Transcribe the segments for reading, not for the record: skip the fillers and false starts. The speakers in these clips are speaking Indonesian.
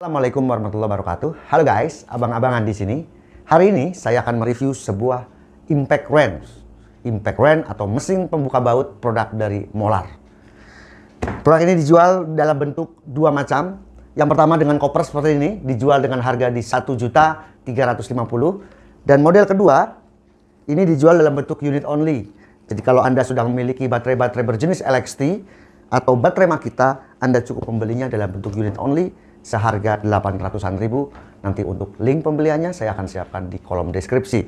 Assalamualaikum warahmatullahi wabarakatuh. Halo guys, abang-abangan di sini. Hari ini saya akan mereview sebuah impact wrench. Impact wrench atau mesin pembuka baut produk dari Molar. Produk ini dijual dalam bentuk dua macam. Yang pertama dengan koper seperti ini, dijual dengan harga di 1.350.000. Dan model kedua, ini dijual dalam bentuk unit only. Jadi kalau Anda sudah memiliki baterai-baterai berjenis LXT atau baterai Makita, Anda cukup membelinya dalam bentuk unit only seharga 800-an ribu. Nanti untuk link pembeliannya saya akan siapkan di kolom deskripsi.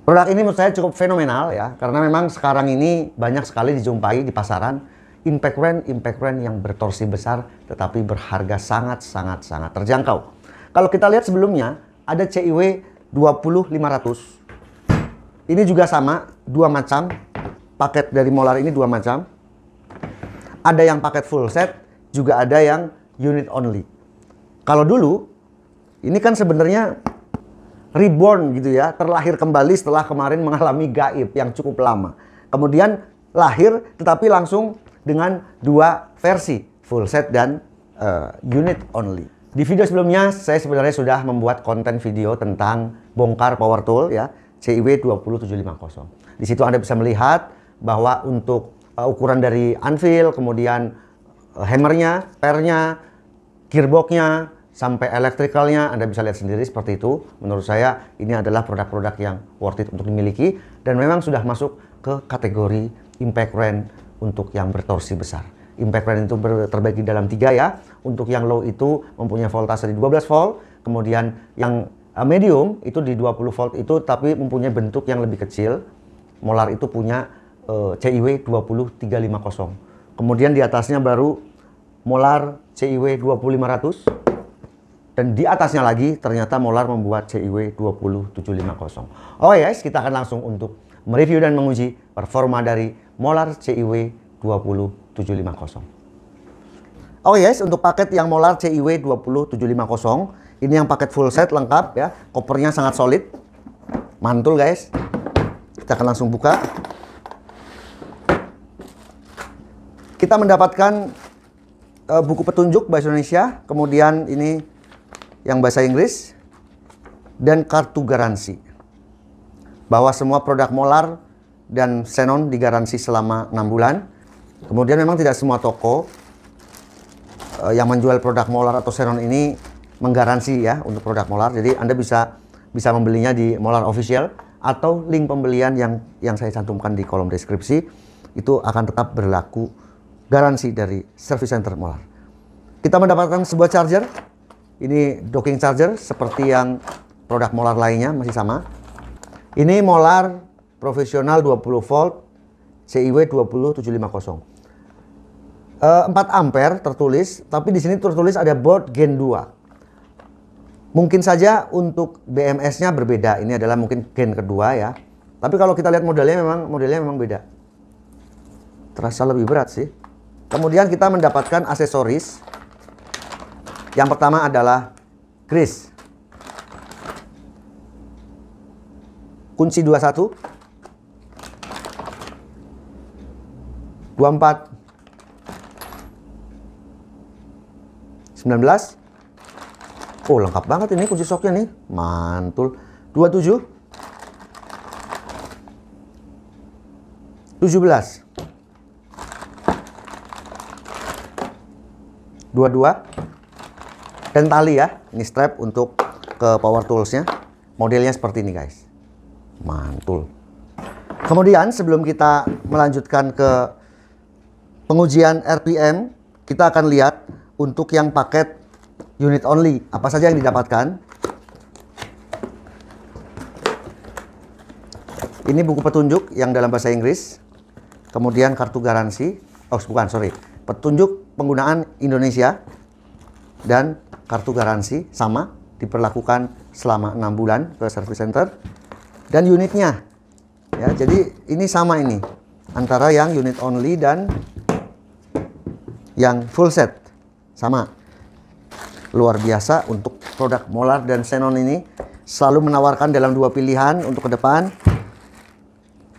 Produk ini menurut saya cukup fenomenal ya, karena memang sekarang ini banyak sekali dijumpai di pasaran impact wrench yang bertorsi besar tetapi berharga sangat terjangkau. Kalau kita lihat sebelumnya ada CIW 20500. Ini juga sama, dua macam. Paket dari Molar ini dua macam. Ada yang paket full set, juga ada yang unit only. Kalau dulu, ini kan sebenarnya reborn gitu ya, terlahir kembali setelah kemarin mengalami gaib yang cukup lama. Kemudian lahir tetapi langsung dengan dua versi, full set dan unit only. Di video sebelumnya saya sebenarnya sudah membuat konten video tentang bongkar power tool ya, CIW 20750. Di situ Anda bisa melihat bahwa untuk ukuran dari anvil, kemudian hammernya, pernya, gearboxnya, sampai elektrikalnya, Anda bisa lihat sendiri seperti itu. Menurut saya ini adalah produk-produk yang worth it untuk dimiliki dan memang sudah masuk ke kategori impact wrench untuk yang bertorsi besar. Impact wrench itu terbagi dalam tiga ya. Untuk yang low itu mempunyai voltase di 12 volt, kemudian yang medium itu di 20 volt itu tapi mempunyai bentuk yang lebih kecil. Molar itu punya CIW 20350. Kemudian di atasnya baru Molar CIW 20500. Dan di atasnya lagi ternyata Molar membuat CIW 20750. Oke guys, kita akan langsung untuk mereview dan menguji performa dari Molar CIW 20750. Oke guys, untuk paket yang Molar CIW 20750, ini yang paket full set lengkap ya. Kopernya sangat solid. Mantul guys. Kita akan langsung buka. Kita mendapatkan buku petunjuk bahasa Indonesia, kemudian ini yang bahasa Inggris, dan kartu garansi. Bahwa semua produk Molar dan Xenon digaransi selama 6 bulan. Kemudian memang tidak semua toko yang menjual produk Molar atau Xenon ini menggaransi ya untuk produk Molar. Jadi Anda bisa membelinya di Molar Official atau link pembelian yang saya cantumkan di kolom deskripsi. Itu akan tetap berlaku garansi dari service center Molar. Kita mendapatkan sebuah charger. Ini docking charger seperti yang produk Molar lainnya, masih sama. Ini Molar profesional 20 volt CIW 20750. 4 ampere tertulis, tapi di sini tertulis ada board Gen 2. Mungkin saja untuk BMS-nya berbeda. Ini adalah mungkin Gen kedua ya. Tapi kalau kita lihat modelnya memang beda. Terasa lebih berat sih. Kemudian kita mendapatkan aksesoris. Yang pertama adalah grease. Kunci 21, 24, 19. Oh, lengkap banget ini kunci soknya nih. Mantul. 27, 17, 22, dan tali ya. Ini strap untuk ke power toolsnya. Modelnya seperti ini guys. Mantul. Kemudian sebelum kita melanjutkan ke pengujian RPM, kita akan lihat untuk yang paket unit only apa saja yang didapatkan. Ini buku petunjuk yang dalam bahasa Inggris. Kemudian kartu garansi. Oh bukan, sorry. Petunjuk penggunaan Indonesia dan kartu garansi sama diperlakukan selama 6 bulan ke service center. Dan unitnya ya, jadi ini sama ini antara yang unit only dan yang full set sama. Luar biasa untuk produk Molar dan Xenon ini selalu menawarkan dalam dua pilihan untuk ke depan.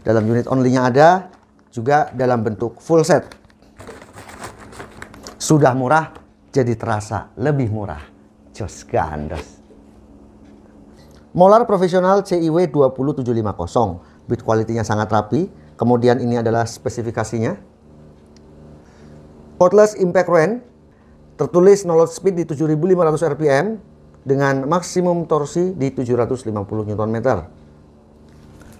Dalam unit only-nya ada, juga dalam bentuk full set. Sudah murah, jadi terasa lebih murah. Jos gandos. Molar profesional CIW 20750. Build quality-nya sangat rapi. Kemudian ini adalah spesifikasinya. Cordless impact range. Tertulis no load speed di 7500 rpm dengan maksimum torsi di 750 Nm.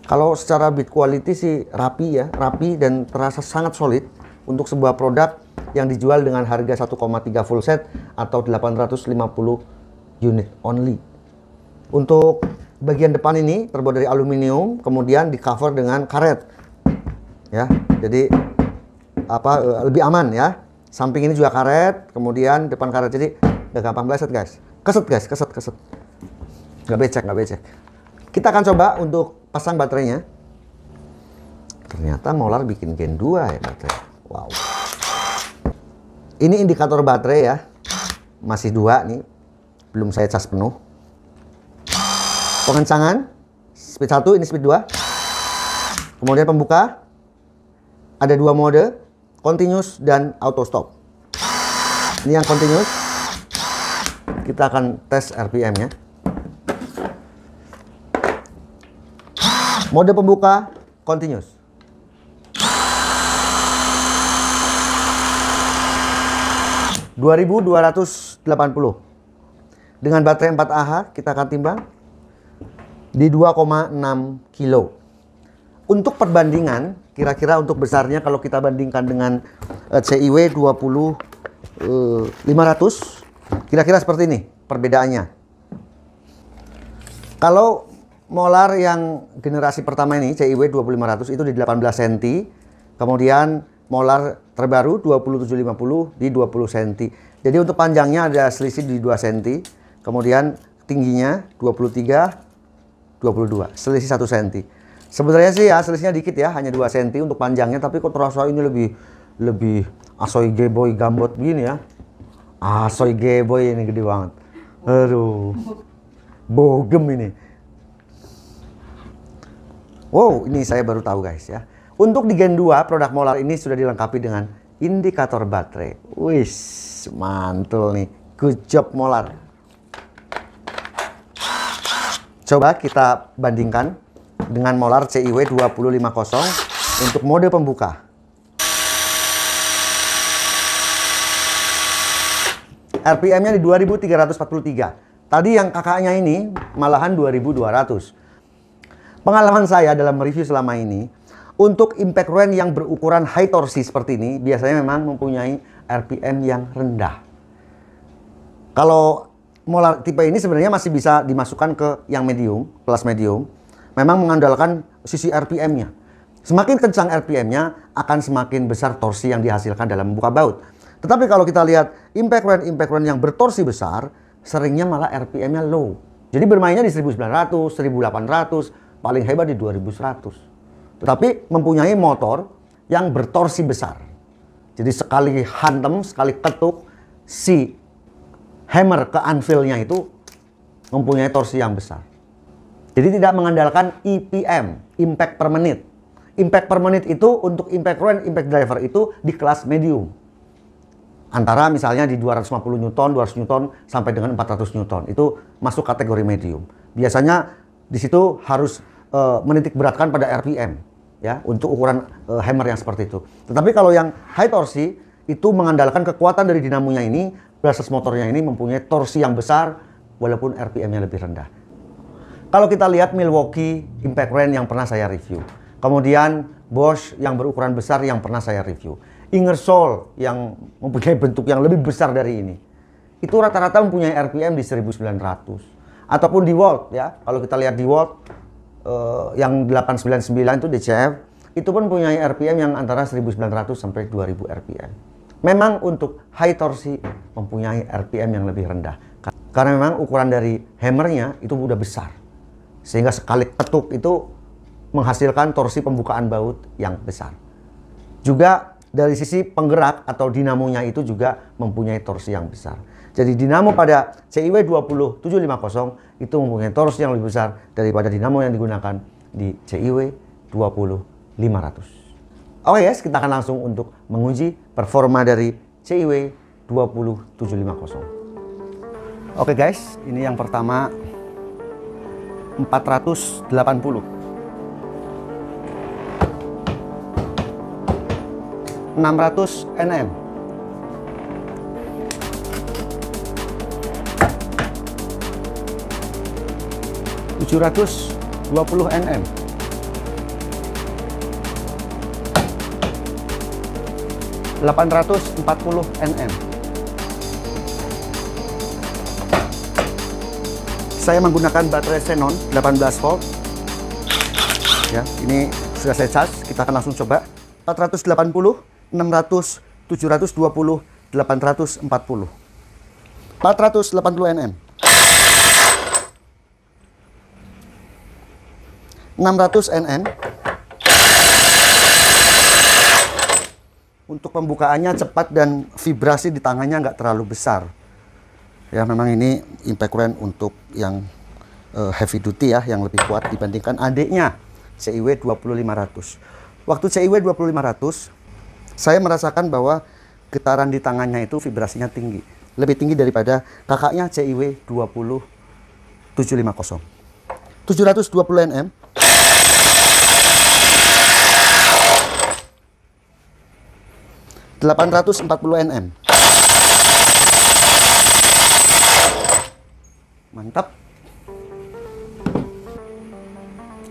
Kalau secara build quality sih rapi ya, rapi dan terasa sangat solid untuk sebuah produk yang dijual dengan harga 1,3 full set atau 850 unit only. Untuk bagian depan ini terbuat dari aluminium, kemudian di cover dengan karet. Ya, jadi lebih aman ya. Samping ini juga karet, kemudian depan karet, jadi nggak gampang bleset guys. Keset guys, keset. Nggak becek. Kita akan coba untuk pasang baterainya. Ternyata Molar bikin Gen 2 ya baterai. Wow. Ini indikator baterai ya. Masih 2 nih. Belum saya cas penuh. Pengencangan. Speed 1, ini speed 2. Kemudian pembuka. Ada 2 mode. Continuous dan auto stop. Ini yang continuous. Kita akan tes RPM-nya. Mode pembuka continuous. (2280). Dengan baterai 4Ah kita akan timbang di 2,6 kilo. Untuk perbandingan, kira-kira untuk besarnya kalau kita bandingkan dengan CIW 20500, kira-kira seperti ini perbedaannya. Kalau Molar yang generasi pertama ini CIW 20500 itu di 18 cm, kemudian Molar terbaru 20750 di 20 cm. Jadi untuk panjangnya ada selisih di 2 cm, kemudian tingginya 23, 22, selisih 1 cm. Sebenarnya sih ya selisihnya dikit ya, hanya 2 cm untuk panjangnya, tapi kok terasa ini lebih asoy geboy gambot gini ya. Asoy geboy ini gede banget. Aduh. Bogem ini. Wow, ini saya baru tahu guys ya. Untuk di Gen 2, produk Molar ini sudah dilengkapi dengan indikator baterai. Wis, mantul nih. Good job Molar. Coba kita bandingkan dengan Molar CIW 2050 untuk mode pembuka. RPM-nya di 2343. Tadi yang kakaknya ini malahan 2200. Pengalaman saya dalam mereview selama ini, untuk impact range yang berukuran high torsi seperti ini, biasanya memang mempunyai RPM yang rendah. Kalau Molar tipe ini sebenarnya masih bisa dimasukkan ke yang medium, kelas medium. Memang mengandalkan sisi RPM-nya. Semakin kencang RPM-nya, akan semakin besar torsi yang dihasilkan dalam membuka baut. Tetapi kalau kita lihat impact range yang bertorsi besar, seringnya malah RPM-nya low. Jadi bermainnya di 1900, 1800, paling hebat di 2100. Tetapi mempunyai motor yang bertorsi besar. Jadi sekali hantem, sekali ketuk, si hammer ke anvil-nya itu mempunyai torsi yang besar. Jadi tidak mengandalkan IPM, impact per menit. Impact per menit itu untuk impact range, impact driver itu di kelas medium. Antara misalnya di 250 Newton, 200 Newton sampai dengan 400 Newton. Itu masuk kategori medium. Biasanya di situ harus menitik beratkan pada RPM ya untuk ukuran hammer yang seperti itu. Tetapi kalau yang high torsi itu mengandalkan kekuatan dari dinamonya ini, brushless motornya ini mempunyai torsi yang besar walaupun RPM-nya lebih rendah. Kalau kita lihat Milwaukee impact range yang pernah saya review, kemudian Bosch yang berukuran besar yang pernah saya review, Ingersoll yang mempunyai bentuk yang lebih besar dari ini, itu rata-rata mempunyai RPM di 1900. Ataupun DeWalt ya, kalau kita lihat DeWalt yang 899 itu DCF, itu pun punya RPM yang antara 1900 sampai 2000 RPM. Memang untuk high torsi mempunyai RPM yang lebih rendah. Karena memang ukuran dari hammernya itu udah besar. Sehingga sekali ketuk itu menghasilkan torsi pembukaan baut yang besar. Juga dari sisi penggerak atau dinamonya itu juga mempunyai torsi yang besar. Jadi dinamo pada CIW 20750 itu mempunyai torsi yang lebih besar daripada dinamo yang digunakan di CIW 20500. Oke guys, kita akan langsung untuk menguji performa dari CIW 20750. Oke guys, ini yang pertama 480. 600 Nm. 720 Nm. 840 Nm. Saya menggunakan baterai Xenon 18 volt. Ya, ini sudah saya cas. Kita akan langsung coba. 480, 600, 720, 840. 480 Nm. 600 Nm. Untuk pembukaannya cepat dan vibrasi di tangannya nggak terlalu besar. Ya, memang ini impact current untuk yang heavy duty ya, yang lebih kuat dibandingkan adiknya CIW 20500. Waktu CIW 20500, saya merasakan bahwa getaran di tangannya itu vibrasinya tinggi. Lebih tinggi daripada kakaknya CIW 20750. 720 Nm. 840 Nm. Mantap.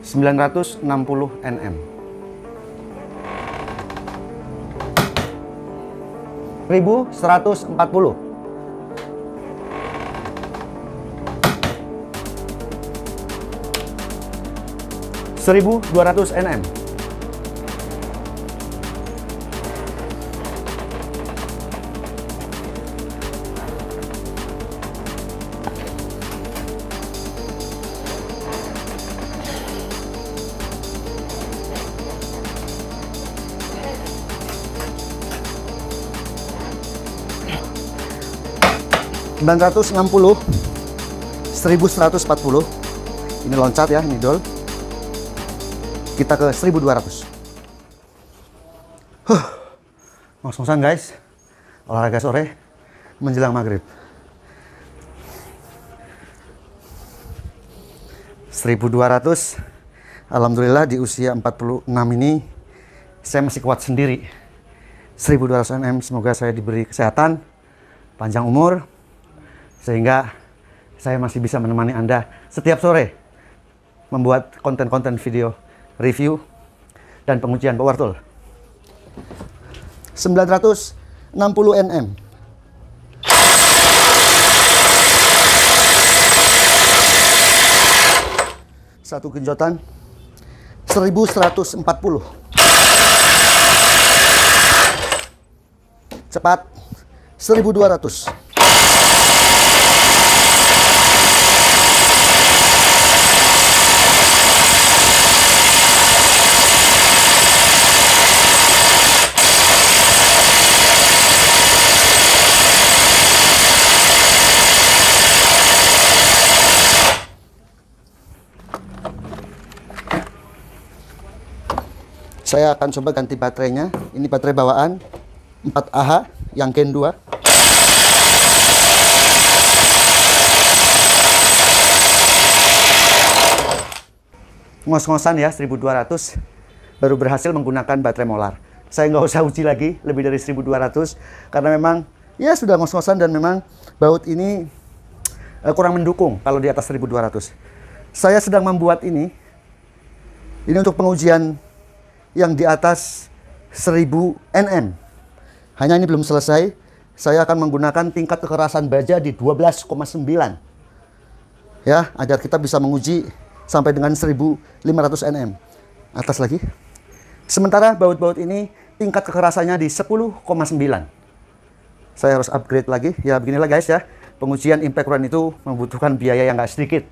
960 Nm. 1140. 1200 Nm. 960, 1140. Ini loncat ya, ini dol. Kita ke 1200. Ngos-ngosan guys. Olahraga sore menjelang maghrib. 1200. Alhamdulillah di usia 46 ini saya masih kuat sendiri. 1200 Nm. Semoga saya diberi kesehatan, panjang umur, sehingga saya masih bisa menemani Anda setiap sore membuat konten-konten video review dan pengujian power tool. 960 Nm. 1 genjotan 1140. Cepat 1200. 4 Saya akan coba ganti baterainya. Ini baterai bawaan 4Ah yang Gen 2. Ngos-ngosan ya, 1200 baru berhasil menggunakan baterai molar. Saya nggak usah uji lagi lebih dari 1200 karena memang ya sudah ngos-ngosan dan memang baut ini kurang mendukung kalau di atas 1200. Saya sedang membuat ini untuk pengujian yang di atas 1000 Nm. Hanya ini belum selesai. Saya akan menggunakan tingkat kekerasan baja di 12,9. Ya, agar kita bisa menguji sampai dengan 1500 Nm. Atas lagi. Sementara baut-baut ini tingkat kekerasannya di 10,9. Saya harus upgrade lagi. Ya, beginilah guys ya. Pengujian impact current itu membutuhkan biaya yang nggak sedikit.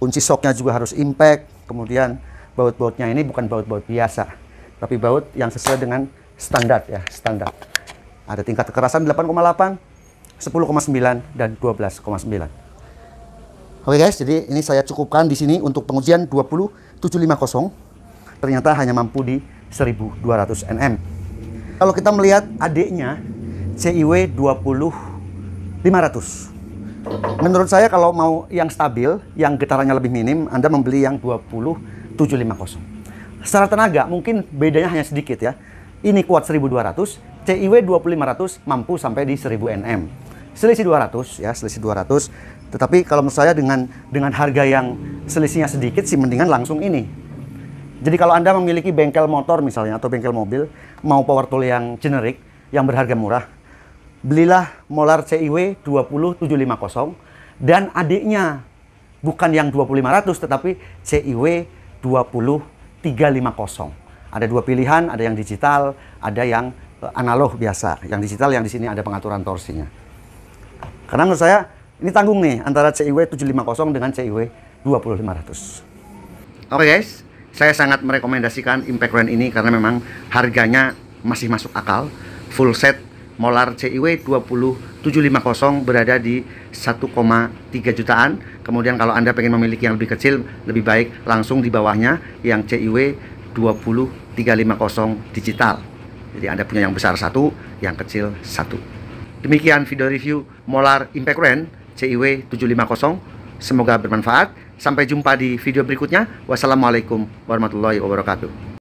Kunci shocknya juga harus impact. Kemudian baut-bautnya ini bukan baut-baut biasa, tapi baut yang sesuai dengan standar ya, standar. Ada tingkat kekerasan 8,8, 10,9 dan 12,9. Oke guys, jadi ini saya cukupkan di sini untuk pengujian 20750. Ternyata hanya mampu di 1200 Nm. Kalau kita melihat adiknya CIW 20500. Menurut saya kalau mau yang stabil, yang getarannya lebih minim, Anda membeli yang 20750. Secara tenaga mungkin bedanya hanya sedikit ya. Ini kuat 1200, CIW 20500 mampu sampai di 1000 Nm. Selisih 200 ya, selisih 200. Tetapi kalau menurut saya dengan harga yang selisihnya sedikit sih mendingan langsung ini. Jadi kalau Anda memiliki bengkel motor misalnya atau bengkel mobil, mau power tool yang generik, yang berharga murah, belilah Molar CIW 20750 dan adiknya bukan yang 20500 tetapi CIW 20350. Ada dua pilihan, ada yang digital, ada yang analog biasa. Yang digital yang di sini ada pengaturan torsinya. Karena menurut saya ini tanggung nih antara CIW 750 dengan CIW 20500. Oke guys, saya sangat merekomendasikan Impact Rend ini karena memang harganya masih masuk akal. Full set Molar CIW 20750 berada di 1,3 jutaan. Kemudian kalau Anda pengen memiliki yang lebih kecil, lebih baik langsung di bawahnya yang CIW 20350 digital. Jadi Anda punya yang besar satu, yang kecil satu. Demikian video review Molar Impact Rend CIW 750. Semoga bermanfaat. Sampai jumpa di video berikutnya. Wassalamualaikum warahmatullahi wabarakatuh.